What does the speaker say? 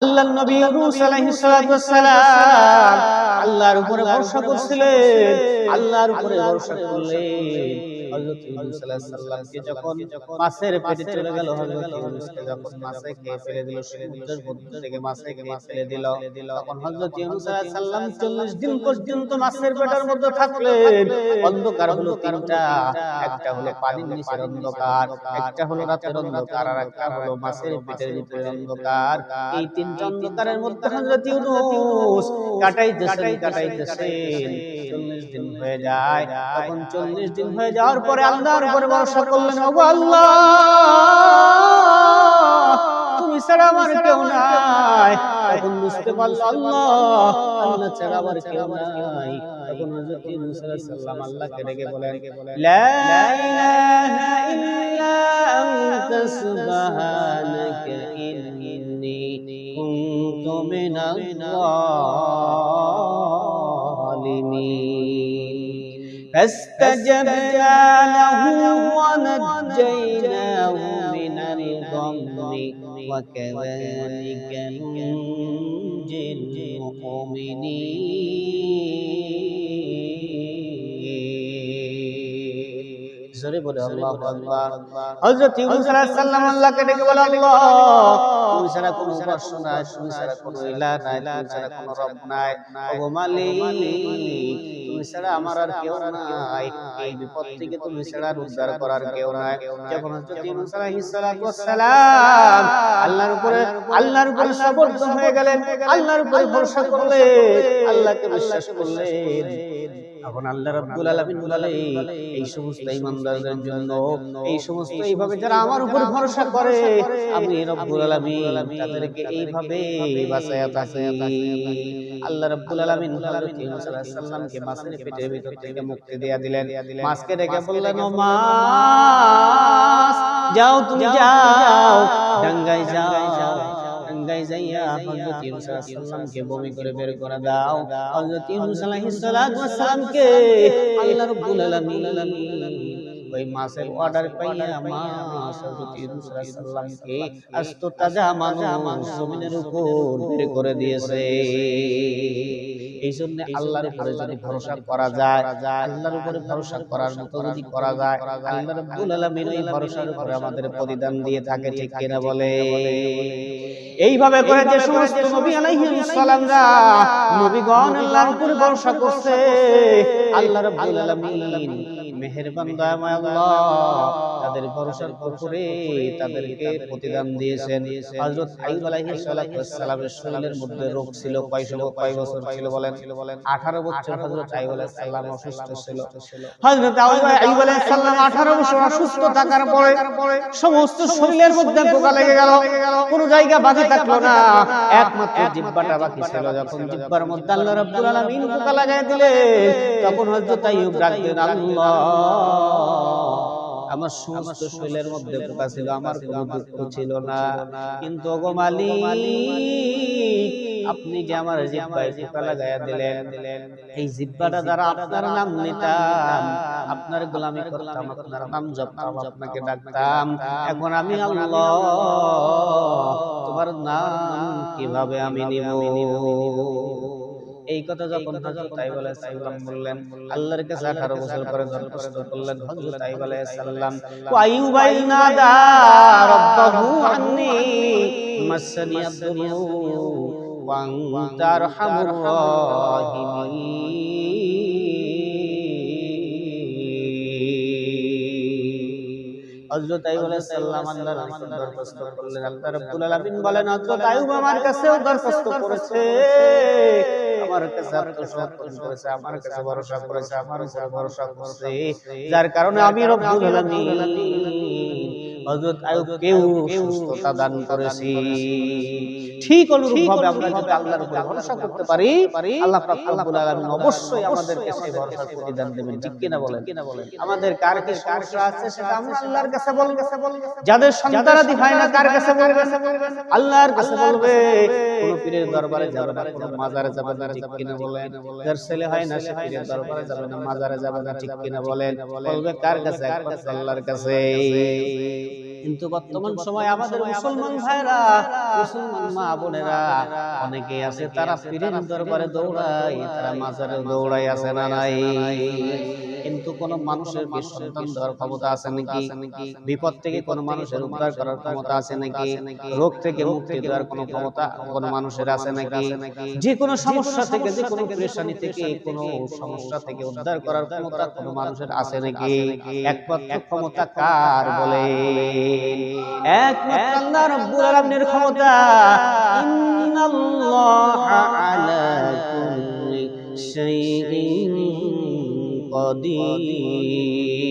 আল্লাহর নবী ইউনূস আলাইহিস সালাতু ওয়াস সালাম আল্লাহর উপরে ভরসা করছিলেন, আল্লাহর উপরে ভরসা করলেন। হযরত ইউনূস আলাইহিস সালামকে যখন মাছের পেটে চলে গেল, হযরত ইউনূসকে যখন মাছে খেয়ে ফেলে দিল, সমুদ্রের মধ্য থেকে মাছে খেয়ে ফেলে দিল, তখন হযরত ইউনূস আলাইহিস সালাম 40 দিন পর্যন্ত মাছের পেটের মধ্যে থাকলেন। অন্ধকার হলো তিনটা, একটা হলো পানির নিচের অন্ধকার, একটা হলো রাতের অন্ধকার, আর একটা হলো মাছের পেটের ভিতরের অন্ধকার। এই তিনটা অন্ধকারের মধ্যে হযরত ইউনূস কাটাইতেছেন 40 দিন হয়ে যায়। তখন 40 দিন হয়ে যাওয়ার পরে আল্লাহর উপরে ভরসা করলেন, ওগো আল্লাহ, তুমি ছাড়া আমার কেউ নাই। তখন বুঝতে পারল আল্লাহ ছাড়া আমার কেউ নাই। তখন হযরত ইউনূস আলাইহিস সালাম আল্লাহকে ডেকে বলেন, লা ইলাহা ইল্লা আনতা সুবহানাকা ইন্নী কুনতু মিনাজ জালিমিন। فاستجبنا له ونجيناه من الغم وكذلك ننجي المؤمنين। জোরে বলে আল্লাহু আকবার। হযরত ইউনূস আলাইহিস সালাম আল্লাহকে ডেকে বলে, আল্লাহ, তুমি ছাড়া কোনো উপাস্য নাই, তুমি ছাড়া কোনো ইলাহ নাই, তুমি ছাড়া কোনো রব নাই। ওগো মালিক, তুমি ছাড়া আমার আর কেউ নাই। এই বিপদ থেকে তুমি ছাড়া উদ্ধার করার কেউ নাই। যখন হযরত ইউনূস আলাইহিস সালাতু ওয়াস সালাম আল্লাহর উপরে সমর্থ হয়ে গেলেন, আল্লাহর উপরে ভরসা করলেন, আল্লাহকে বিশ্বাস করলেন, এখন আল্লাহ রাব্বুল আলামিন বলে, এই সমস্ত ঈমানদারদের জন্য, এই সমস্ত এইভাবে যারা আমার উপর ভরসা করে, আমি রব্বুল আলামিন তাদেরকে এইভাবে বাঁচায়া থাকি। আল্লাহ রাব্বুল আলামিন হযরত ইউনূস আলাইহিস সালামকে মাছের পেটের ভিতর থেকে মুক্তি দিয়ে দিলেন। মাছকে ডেকে বললেন, ও মাছ, যাও, তুমি যাও, ডাঙ্গায় যাও, ডাঙ্গায় যাইয়া হযরত ইউনূস আলাইহিস সালামকে বমি করে বের করে দাও। হযরত ইউনূস আলাইহিস সালামকে আল্লাহ রাব্বুল আলামিন ওই মাছের অর্ডার পাইয়া মাছ হযরত ইউনূস আলাইহিস সালামকে আস্ত তাজা মানুষ জমিনের উপর বের করে দিয়েছে। এই জন্য আল্লাহর উপরে যদি ভরসা করা যায়, আল্লাহর উপরে ভরসা করার মতো যদি করা যায়, আল্লাহ রাব্বুল আলামিন এই ভরসার উপরে আমাদের প্রতিদান দিয়ে থাকে, ঠিক কিনা বলে? এইভাবে করে যে সমস্ত নবী আলাইহিস সালামরা নবীগণ আল্লাহর উপরে ভরসা করছে, আল্লাহ রাব্বুল আলামিন মেহেরবান দয়াময় আল্লাহ তাদের ভরসার উপরে তাদেরকে প্রতিদান দিয়েছেন। হযরত আইয়ুব আলাইহিস সালামের শরীরের মধ্যে রোগ ছিল। কয় বছর ছিল বলেন? 18 বছর হযরত আইয়ুব আলাইহিস সালাম অসুস্থ ছিল। হযরত আইয়ুব আলাইহিস সালাম 18 বছর অসুস্থ থাকার পরে সমস্ত শরীরের মধ্যে পোকা লেগে গেল, কোনো জায়গা বাকি থাকলো না, একমাত্র জিহ্বাটা বাকি ছিল। যখন জিহ্বার মধ্যে আল্লাহ রাব্বুল আলামিন পোকা লাগায় দিলেন, তখন হযরত আইয়ুব ডাক দিলেন, আল্লাহ, আমার সমস্ত শরীরের মধ্যে পোকা ছিল, আমার কোনো দুঃখ ছিল না, কিন্তু ওগো মালিক, আপনি যে আমার জিহ্বায় পোকা লাগায়া দিলেন, এই জিহ্বাটা দ্বারা আপনার নাম নিতাম, আপনার গোলামি করতাম, আপনার নাম জপতাম, আপনাকে ডাকতাম, এখন আমি আল্লাহ তোমার নাম কিভাবে আমি নিব? এই কথা যখন হযরত আইয়ুব আলাইহিস সালাম বললেন, আল্লাহর কাছে 18 বছর পরে দরখাস্ত করলেন হযরত আইয়ুব আলাইহিস সালাম, ওয়া আইয়ুব নাদা রাব্বাহু আন্নী মাসানি আদ-দুরু ওয়া আনতা আরহামুর রাহিমিন। হযরত আইয়ুব আলাইহিস সালাম আল্লাহর কাছে দরখাস্ত করলেন, আল্লাহ রাব্বুল আলামিন বলেন, হযরত আইয়ুব আমার কাছেও দরখাস্ত করেছে, আমার কাছে আত্মসমর্পণ করেছে, আমার কাছে ভরসা করেছে, আমার উপর ভরসা করছে, যার কারণে আমি রব্বুল আলামিন হযরত আইয়ুবকেও সুস্থতা দান করেছি। ঠিক অনুরূপভাবে আমরা যদি আল্লাহর উপর ভরসা করতে পারি, আল্লাহ পাক রব্বুল আলামিন অবশ্যই আমাদেরকে সেই ভরসার প্রতিদান দেবেন, ঠিক কিনা বলেন? আমাদের কার কি সমস্যা আছে সেটা আমরা আল্লাহর কাছে বলবো। যাদের সন্তানাদি হয় না, কার কাছে বলবেন? আল্লাহর কাছে বলবে। কোন পীরের দরবারে যাবে না, কোন মাজারে যাবে না, ঠিক কিনা বলেন? যার ছেলে হয় না, সে পীরের দরবারে যাবে না, মাজারে যাবে না, ঠিক কিনা বলেন? বলবে কার কাছে? একমাত্র আল্লাহর কাছে। কিন্তু বর্তমান সময় আমাদের মুসলমান ভাইরা, মুসলমান মা বোনেরা অনেকে আছে তারা পীরের দরবারে দৌড়ায়, তারা মাজারে দৌড়ায়, আছে না নাই? কিন্তু কোন মানুষের কি সন্তান দেওয়ার ক্ষমতা আছে নাকি? বিপদ থেকে কোন মানুষের উদ্ধার করার ক্ষমতা আছে নাকি? রোগ থেকে মুক্তি দেওয়ার কোন ক্ষমতা কোন মানুষের আছে নাকি? যে কোনো সমস্যা থেকে, যে কোনো পেরেশানি থেকে, কোন সমস্যা থেকে উদ্ধার করার ক্ষমতা কোন মানুষের আছে নাকি? একমাত্র ক্ষমতা কার বলে? একমাত্র আল্লাহ রাব্বুল আলামিনের ক্ষমতা। ইন্নাল্লাহা আলা কুল্লি শাইইন قدير